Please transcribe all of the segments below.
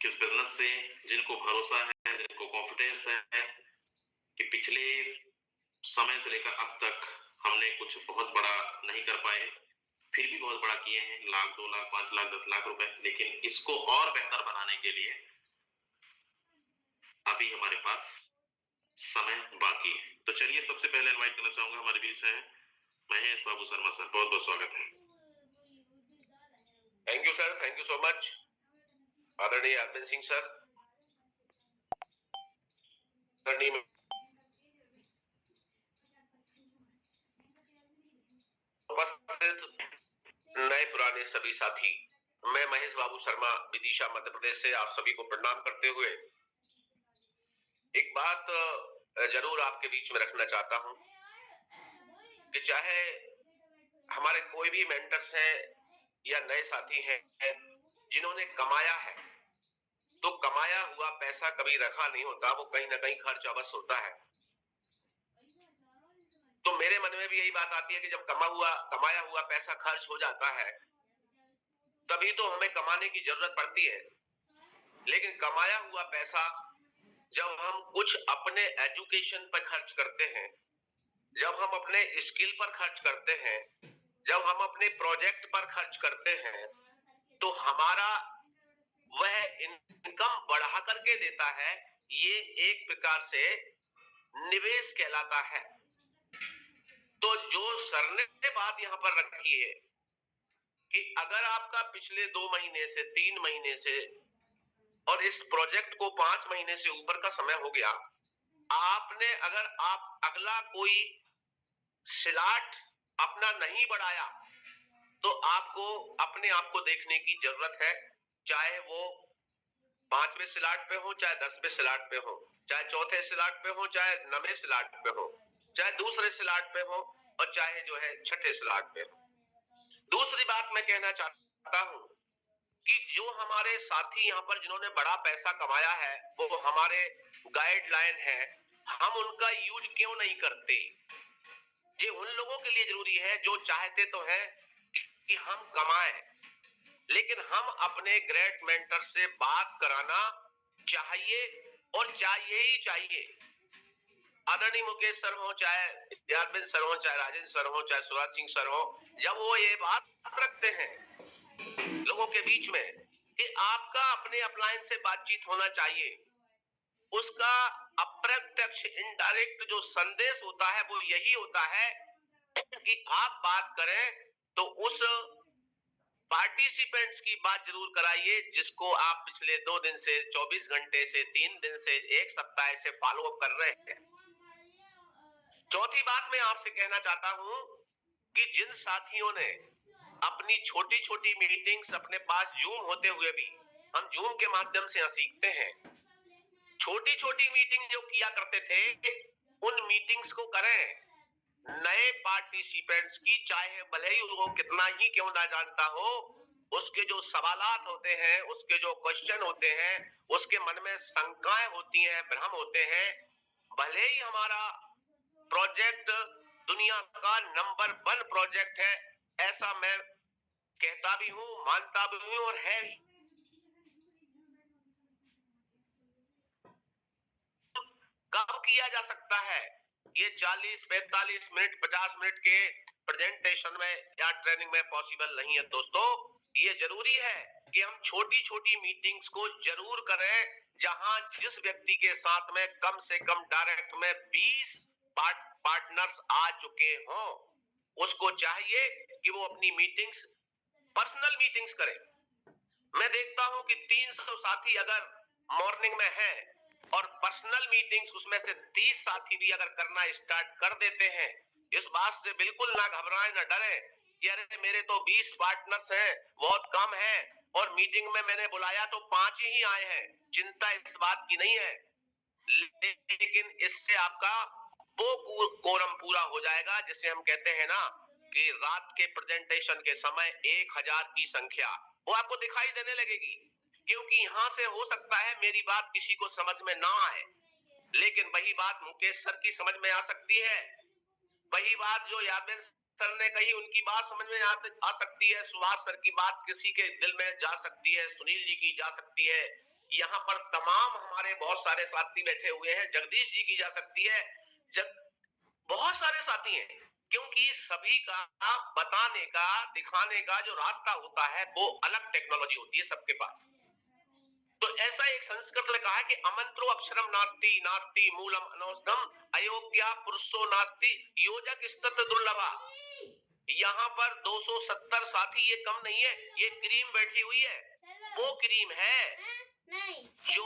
किस बिजनेस से जिनको भरोसा है, जिनको कॉन्फिडेंस है कि पिछले समय से लेकर अब तक हमने कुछ बहुत बड़ा नहीं कर पाए, फिर भी बहुत बड़ा किए हैं, लाख 2 लाख 5 लाख 10 लाख रुपए, लेकिन इसको और बेहतर बनाने के लिए अभी हमारे पास समय बाकी है। तो चलिए सबसे पहले इनवाइट करना चाहूंगा, हमारे बीच हैं महेश बाबू शर्मा सर। बहुत बहुत स्वागत है। Thank you sir, thank you so much आदरणीय अरविंद सिंह सर, आदरणीय उपस्थित नए पुराने सभी साथी, मैं महेश बाबू शर्मा विदिशा मध्य प्रदेश से आप सभी को प्रणाम करते हुए एक बात जरूर आपके बीच में रखना चाहता हूं कि चाहे हमारे कोई भी मेंटर्स हैं या नए साथी हैं जिन्होंने कमाया है, तो कमाया हुआ पैसा कभी रखा नहीं होता, वो कहीं ना कहीं खर्च अवश्य होता है। तो मेरे मन में भी यही बात आती है कि जब कमाया हुआ पैसा खर्च हो जाता है तभी तो हमें कमाने की जरूरत पड़ती है। लेकिन कमाया हुआ पैसा जब हम कुछ अपने एजुकेशन पर खर्च करते हैं, जब हम अपने स्किल पर खर्च करते हैं, जब हम अपने प्रोजेक्ट पर खर्च करते हैं, तो हमारा वह इनकम बढ़ा करके देता है। ये एक प्रकार से निवेश कहलाता है। तो जो सर ने बात यहां पर रखी है कि अगर आपका पिछले 2 महीने से 3 महीने से और इस प्रोजेक्ट को 5 महीने से ऊपर का समय हो गया, आपने अगर आप अगला कोई स्लॉट अपना नहीं बढ़ाया, तो आपको अपने आप को देखने की जरूरत है। चाहे वो 5वें स्लॉट पे हो, चाहे 10वें स्लॉट पे हो, चाहे चौथे स्लॉट पे हो, चाहे 9वें स्लॉट पे हो, चाहे दूसरे स्लॉट पे हो, और चाहे जो है छठे स्लॉट पे हो। दूसरी बात मैं कहना चाहता हूं कि जो हमारे साथी यहाँ पर जिन्होंने बड़ा पैसा कमाया है, वो हमारे गाइडलाइन है, हम उनका यूज क्यों नहीं करते? ये उन लोगों के लिए जरूरी है जो चाहते तो है कि हम कमाएं, लेकिन हम अपने ग्रेट मेंटर से बात कराना चाहिए, और चाहिए ही चाहिए। आदरणीय मुकेश सर हो, चाहे अरविंद सर हो, चाहे राजेंद्र सर हो, चाहे सुभाष सिंह सर हो, जब वो ये बात रखते हैं लोगों के बीच में कि आपका अपने अपलाइन से बातचीत होना चाहिए, उसका अप्रत्यक्ष इनडायरेक्ट जो संदेश होता है वो यही होता है कि आप बात करें तो उस पार्टिसिपेंट्स की बात जरूर कराइए जिसको आप पिछले 2 दिन से, 24 घंटे से, 3 दिन से, एक सप्ताह से फॉलो अप कर रहे हैं। चौथी बात मैं आपसे कहना चाहता हूं कि जिन साथियों ने अपनी छोटी छोटी मीटिंग्स अपने पास जूम होते हुए भी, हम जूम के माध्यम से सीखते हैं, छोटी छोटी मीटिंग जो किया करते थे उन मीटिंग्स को करें। नए पार्टिसिपेंट्स की चाहे भले ही वो कितना ही क्यों ना जानता हो, उसके जो सवालात होते हैं, उसके जो क्वेश्चन होते हैं, उसके मन में शंकाएं होती हैं, भ्रम होते हैं, भले ही हमारा प्रोजेक्ट दुनिया का नंबर 1 प्रोजेक्ट है, ऐसा मैं कहता भी हूं, मानता भी हूं और है। कब किया जा सकता है? ये 40, 45 मिनट, 50 मिनट के प्रेजेंटेशन में या ट्रेनिंग में पॉसिबल नहीं है दोस्तों। ये जरूरी है कि हम छोटी छोटी मीटिंग्स को जरूर करें, जहां जिस व्यक्ति के साथ में कम से कम डायरेक्ट में 20 पार्टनर्स आ चुके हों, उसको चाहिए कि वो अपनी मीटिंग्स, पर्सनल मीटिंग्स करें। मैं देखता हूं कि 300 साथी अगर मॉर्निंग में है और पर्सनल मीटिंग्स उसमें से 30 साथी भी अगर करना स्टार्ट कर देते हैं, इस बात से बिल्कुल ना घबराएं, ना डरे कि अरे मेरे तो 20 पार्टनर्स हैं, बहुत कम है, और मीटिंग में मैंने बुलाया तो 5 ही आए हैं। चिंता इस बात की नहीं है, लेकिन इससे आपका वो कोरम पूरा हो जाएगा जिसे हम कहते हैं ना कि रात के प्रेजेंटेशन के समय 1000 की संख्या वो आपको दिखाई देने लगेगी। क्योंकि यहां से हो सकता है मेरी बात किसी को समझ में ना आए, लेकिन वही बात मुकेश सर की समझ में आ सकती है, वही बात जो यादव सर ने कही उनकी बात समझ में आ सकती है, सुभाष सर की बात किसी के दिल में जा सकती है, सुनील जी की जा सकती है, यहाँ पर तमाम हमारे बहुत सारे साथी बैठे हुए हैं, जगदीश जी की जा सकती है, बहुत सारे साथी हैं, क्योंकि सभी का बताने का, दिखाने का जो रास्ता होता है वो अलग टेक्नोलॉजी होती है सबके पास। तो ऐसा एक संस्कृत ने कहा है कि अमंत्रो अक्षरम नास्ति नास्ति मूलम अनौषधम अयोग्या पुरुषो नास्ति योजक स्तत्र दुर्लभा। यहाँ पर 270 साथी ये कम नहीं है, ये क्रीम बैठी हुई है, वो क्रीम है जो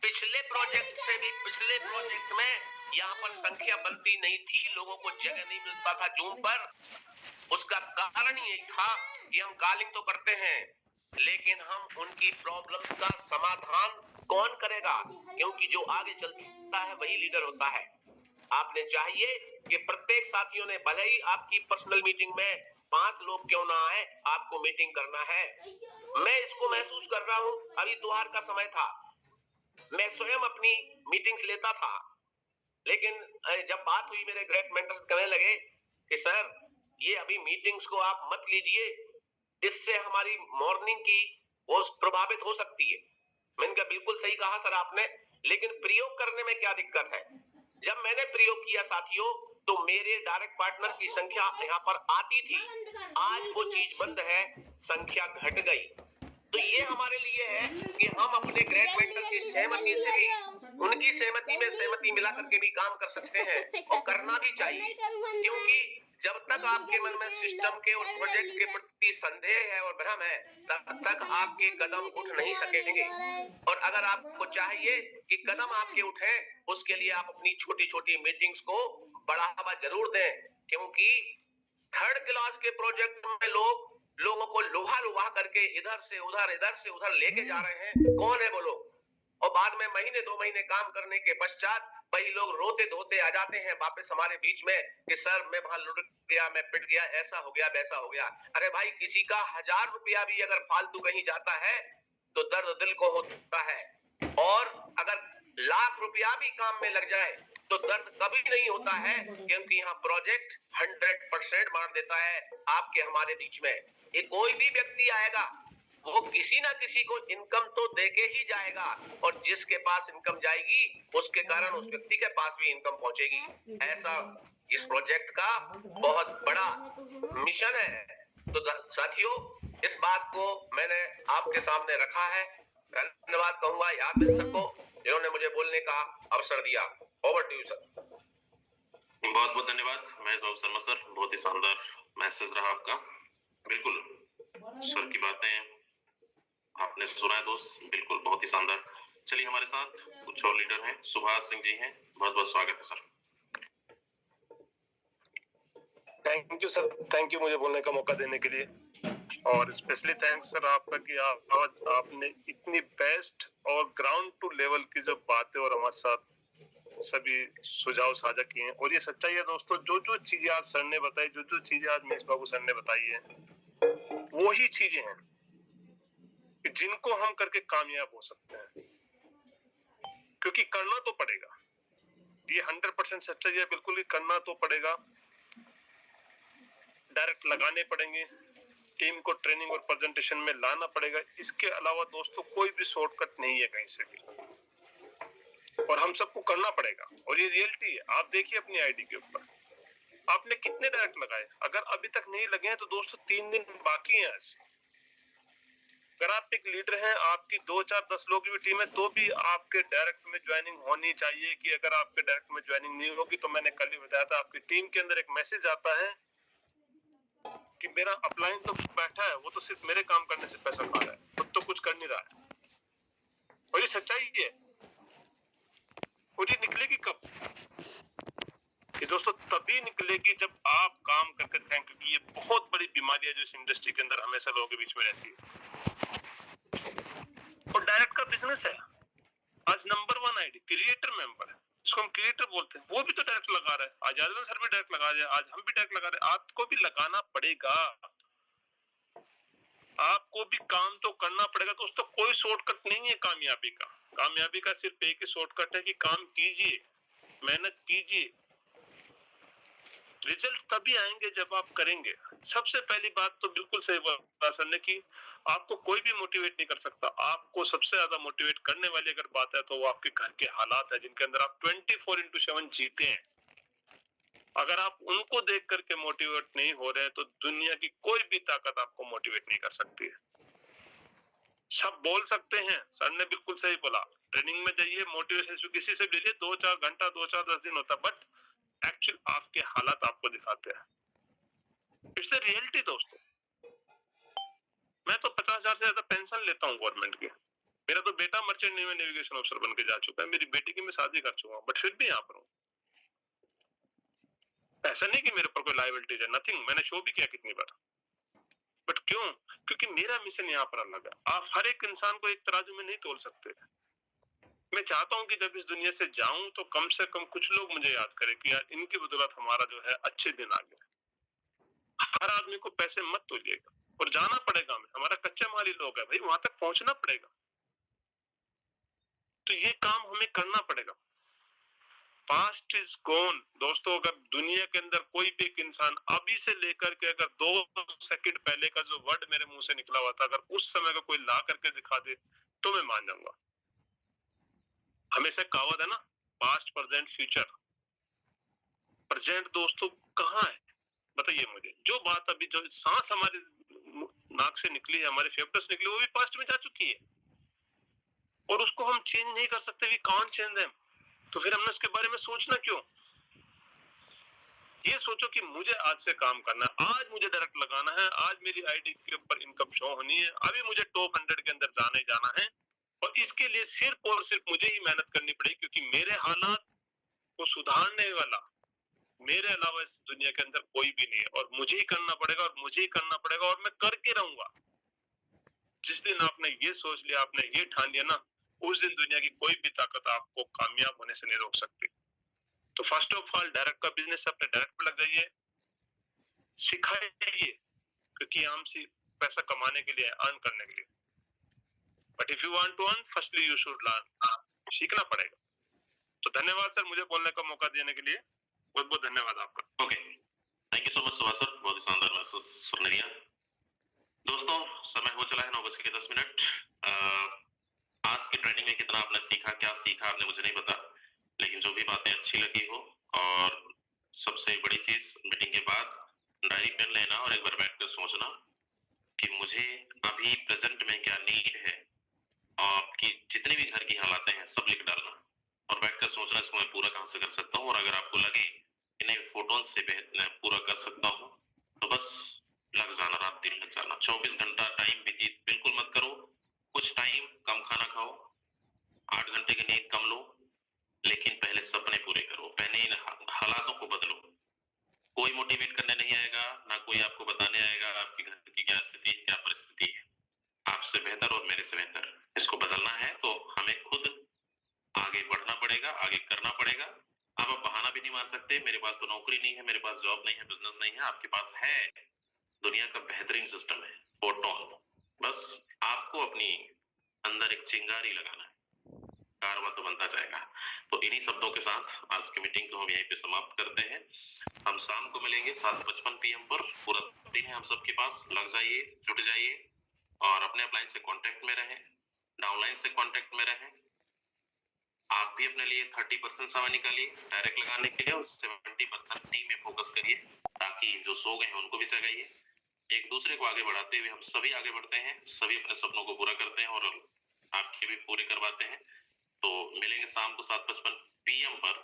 पिछले प्रोजेक्ट से भी, पिछले प्रोजेक्ट में यहाँ पर संख्या बनती नहीं थी, लोगों को जगह नहीं मिलता था जूम पर। उसका कारण ये था कि हम कॉलिंग तो करते हैं, लेकिन हम उनकी प्रॉब्लम्स का समाधान कौन करेगा, क्योंकि जो आगे चलता है वही लीडर होता है। आपने चाहिए कि प्रत्येक साथियों ने, भले ही आपकी पर्सनल मीटिंग में 5 लोग क्यों ना आए, आपको मीटिंग करना है। मैं इसको महसूस कर रहा हूं, अभी त्योहार का समय था, मैं स्वयं अपनी मीटिंग्स लेता था, लेकिन जब बात हुई मेरे ग्रेट मेंटर्स कहने लगे कि सर ये अभी मीटिंग्स को आप मत लीजिए, इससे हमारी मॉर्निंग की वो प्रभावित हो सकती है। मैंने कहा बिल्कुल सही कहा सर आपने, लेकिन प्रयोग करने में क्या दिक्कत है। जब मैंने प्रयोग किया साथियों, तो मेरे डायरेक्ट पार्टनर की संख्या यहाँ पर आती थी, आज वो चीज बंद है, संख्या घट गई। तो ये हमारे लिए है कि हम अपने ग्रेट मेंटर की सहमति से भी, उनकी सहमति में सहमति मिला करके भी काम कर सकते हैं, और करना भी चाहिए, क्योंकि जब तक आपके मन में सिस्टम के और प्रोजेक्ट के प्रति संदेह है और भ्रम है, तब तक आपके कदम उठ नहीं सकेंगे। और अगर आपको चाहिए कि कदम आपके उठे, उसके लिए आप अपनी छोटी छोटी मीटिंग्स को बढ़ावा जरूर दें, क्योंकि थर्ड क्लास के प्रोजेक्ट में लोगों को लोहा लोहा करके इधर से उधर लेके जा रहे हैं। कौन है वो लोग? और बाद में महीने 2 महीने काम करने के पश्चात वही लोग रोते धोते आ जाते हैं वापस हमारे बीच में कि सर मैं वहां लुढ़क गया, मैं पिट गया, ऐसा हो गया, वैसा हो गया। अरे भाई, किसी का 1000 रुपया भी अगर फालतू कहीं जाता है तो दर्द दिल को होता है, और अगर लाख रुपया भी काम में लग जाए तो दर्द कभी नहीं होता है, क्योंकि यहाँ प्रोजेक्ट 100% मार देता है आपके हमारे बीच में। ये कोई भी व्यक्ति आएगा, वो किसी ना किसी को इनकम तो देके ही जाएगा, और जिसके पास इनकम जाएगी उसके कारण उस व्यक्ति के पास भी इनकम पहुंचेगी। ऐसा इस प्रोजेक्ट का बहुत बड़ा मिशन है। तो साथियों, इस बात को मैंने आपके सामने रखा है। धन्यवाद कहूंगा याद को, जिन्होंने मुझे बोलने का अवसर दिया। Over to you sir. बहुत बहुत धन्यवाद महेश बाबू शर्मा सर, बहुत ही शानदार मैसेज रहा आपका। बिल्कुल सर की बातें आपने सुना है दोस्त, बिल्कुल बहुत ही शानदार। चलिए हमारे साथ कुछ और लीडर हैं, सुभाष सिंह जी हैं, बहुत बहुत स्वागत है sir. Thank you sir, thank you मुझे बोलने का मौका देने के लिए, और स्पेशली थैंक्स सर आपका कि आज आपने इतनी बेस्ट और ग्राउंड टू लेवल की जो बातें और हमारे साथ सभी सुझाव साझा किए हैं। और ये सच्चाई है दोस्तों, जो जो चीजें आज सर ने बताई, जो जो चीजें आज महेश बाबू सर ने बताई है, वो ही चीजें हैं कि जिनको हम करके कामयाब हो सकते हैं, क्योंकि करना तो पड़ेगा। ये 100% सच्चाई है, बिल्कुल ही करना तो पड़ेगा। डायरेक्ट लगाने पड़ेंगे, टीम को ट्रेनिंग और प्रेजेंटेशन में लाना पड़ेगा। इसके अलावा दोस्तों कोई भी शॉर्टकट नहीं है कहीं से भी, और हम सबको करना पड़ेगा। और ये रियलिटी है। आप देखिए अपनी आईडी के ऊपर आपने कितने डायरेक्ट लगाए, अगर अभी तक नहीं लगे हैं तो दोस्तों 3 दिन बाकी हैं। अगर आप एक लीडर हैं, आपकी 2, 4, 10 लोग की टीम है, तो भी आपके डायरेक्ट में ज्वाइनिंग होनी चाहिए। कि अगर आपके डायरेक्ट में ज्वाइनिंग नहीं होगी, तो मैंने कल ही बताया था, आपकी टीम के अंदर एक मैसेज आता है कि मेरा अपलाइन तो बैठा है, वो तो सिर्फ मेरे काम करने से पैसा खा रहा है, खुद तो कुछ कर नहीं रहा है। और ये सच्चाई है। और ये निकलेगी कब? ये दोस्तों तभी निकलेगी जब आप काम करके दिखाएं, क्योंकि ये बहुत बड़ी बीमारी है जो इस इंडस्ट्री के अंदर हमेशा लोगों के बीच में रहती है। और डायरेक्ट का बिजनेस है। आज नंबर 1 आईडी क्रिएटर मेंबर है, इसको हम क्रिएटर बोलते हैं, वो भी तो डायरेक्ट लगा रहा है। आज आजमन सर भी डायरेक्ट लगा रहे हैं, आज हम भी डायरेक्ट लगा रहे हैं। आपको भी लगाना पड़ेगा, आपको भी काम तो करना पड़ेगा दोस्तों। कोई शॉर्टकट नहीं है कामयाबी का। कामयाबी का सिर्फ एक ही शॉर्टकट है कि काम कीजिए, मेहनत कीजिए। रिजल्ट तभी आएंगे जब आप करेंगे। सबसे पहली बात तो बिल्कुल सही बोला सर ने कि आपको कोई भी मोटिवेट नहीं कर सकता। आपको सबसे ज्यादा मोटिवेट करने वाली अगर बात है तो वो आपके घर के हालात है जिनके अंदर आप 24/7 जीते हैं। अगर आप उनको देख करके मोटिवेट नहीं हो रहे हैं तो दुनिया की कोई भी ताकत आपको मोटिवेट नहीं कर सकती है। सब बोल सकते हैं, सर ने बिल्कुल सही बोला, ट्रेनिंग में जाइए, मोटिवेशन किसी से भी लीजिए, 2-4 घंटा 2-4 10 दिन होता है, बट एक्चुअल आपके हालात आपको दिखाते हैं। इट्स अ रियलिटी दोस्तों। मैं तो 50,000 से ज्यादा पेंशन लेता हूँ गवर्नमेंट की। मेरा तो बेटा मर्चेंट नेवी नेविगेशन ऑफिसर बन के जा चुका है, मेरी बेटी की मैं शादी कर चुका हूँ, बट फिर भी यहाँ पर हूँ। ऐसा नहीं कि मेरे ऊपर कोई लायबिलिटीज है, नथिंग। मैंने शो भी किया कितनी बार, बट क्यों? क्योंकि मेरा मिशन यहाँ पर अलग है। आप हर एक इंसान को एक तराजू में नहीं तोल सकते। मैं चाहता हूँ कि जब इस दुनिया से जाऊं तो कम से कम कुछ लोग मुझे याद करें कि यार इनकी बदौलत हमारा जो है अच्छे दिन आ गए। हर आदमी को पैसे मत तोलिएगा, और जाना पड़ेगा हमें, हमारा कच्चा माल ही लोग है भाई, वहां तक पहुंचना पड़ेगा। तो ये काम हमें करना पड़ेगा। पास्ट इज गॉन दोस्तों। अगर दुनिया के अंदर कोई भी एक इंसान अभी से लेकर के अगर 2 सेकंड पहले का जो वर्ड मेरे मुंह से निकला हुआ था, अगर उस समय का कोई ला करके दिखा दे तो मैं मान जाऊंगा। हमेशा कहावत है ना, पास्ट प्रेजेंट फ्यूचर। प्रेजेंट दोस्तों कहाँ है बताइए मुझे? जो बात अभी जो सांस हमारे नाक से निकली है, हमारे फेफड़े से निकली, वो भी पास्ट में जा चुकी है और उसको हम चेंज नहीं कर सकते। We can't change them. तो फिर हमने उसके बारे में सोचना क्यों? ये सोचो कि मुझे आज से काम करना है, आज मुझे डायरेक्ट लगाना है, आज मेरी आईडी के ऊपर इनकम शो होनी है, अभी मुझे टॉप 100 के अंदर जाने जाना है, और इसके लिए सिर्फ और सिर्फ मुझे ही मेहनत करनी पड़ेगी, क्योंकि मेरे हालात को सुधारने वाला मेरे अलावा इस दुनिया के अंदर कोई भी नहीं है, और मुझे ही करना पड़ेगा, और मुझे ही करना पड़ेगा, और मैं करके रहूंगा। जिस दिन आपने ये सोच लिया, आपने ये ठान लिया ना, उस दिन दुनिया की कोई भी ताकत आपको कामयाब होने से नहीं रोक सकती। तो फर्स्ट ऑफ ऑल डायरेक्ट का बिजनेस अपने डायरेक्ट पे लग जाइए, सिखाइए, क्योंकि हम सिर्फ पैसा कमाने के लिए, अर्न करने के लिए। But if you want to earn, firstly you should learn. सीखना पड़ेगा। तो धन्यवाद सर मुझे बोलने का मौका देने के लिए, बहुत बहुत धन्यवाद आपका। Okay, thank you so much Subhash sir, बहुत ही शानदार मैसेज सुनने दिया। दोस्तों समय हो चला है 9:10 आज की ट्रेनिंग में कितना आपने सीखा, क्या सीखा आपने मुझे नहीं पता, लेकिन जो भी बातें अच्छी लगी हो, और सबसे बड़ी चीज मीटिंग के बाद डायरी पेन लेना और एक बार बैठ कर सोचना कि मुझे अभी प्रेजेंट में क्या नीड है, आपकी जितनी भी घर की हालातें हैं सब लिख डालना, और बैठकर सोचना इसको मैं पूरा कहां से कर सकता हूँ, और अगर आपको लगे कि नहीं फोटोन से पूरा कर सकता हूँ तो बस लग जाना, रात दिन लग जाना। 24 घंटा टाइम व्यतीत बिल्कुल मत करो। कुछ टाइम कम खाना खाओ, 8 घंटे की नींद कम लो, लेकिन पहले सपने पूरे करो, पहले इन हालातों को बदलो। कोई मोटिवेट करने नहीं आएगा, ना कोई आपको बताने आएगा आपकी घर की क्या स्थिति, क्या परिस्थिति है। आपसे बेहतर और मेरे से बेहतर इसको बदलना है, तो हमें खुद आगे बढ़ना पड़ेगा, आगे करना पड़ेगा। अब आप बहाना भी नहीं मार सकते, मेरे पास तो नौकरी नहीं है, मेरे पास जॉब नहीं है, बिजनेस नहीं है। आपके पास है, दुनिया का बेहतरीन सिस्टम है, फोटोन। बस आपको अपनी अंदर एक चिंगारी लगाना है, कारवा तो बनता जाएगा। तो इन्हीं शब्दों के साथ आज की मीटिंग को हम यहीं पे समाप्त करते हैं। हम शाम को मिलेंगे 7:55 PM पर। पूरा दिन है हम सबके पास, लग जाइए, जुट जाइए, और अपने अपलाइन से कांटेक्ट में रहें, डाउनलाइन से कांटेक्ट में रहें। आप भी अपने लिए 30% समय निकालिए डायरेक्ट लगाने के लिए, और 70% टीम में फोकस करिए, ताकि जो सो गए हैं उनको भी जगाइए। एक दूसरे को आगे बढ़ाते हुए हम सभी आगे बढ़ते हैं, सभी अपने सपनों को पूरा करते हैं, और आपके भी पूरे करवाते हैं। तो मिलेंगे शाम को 7:55 PM पर।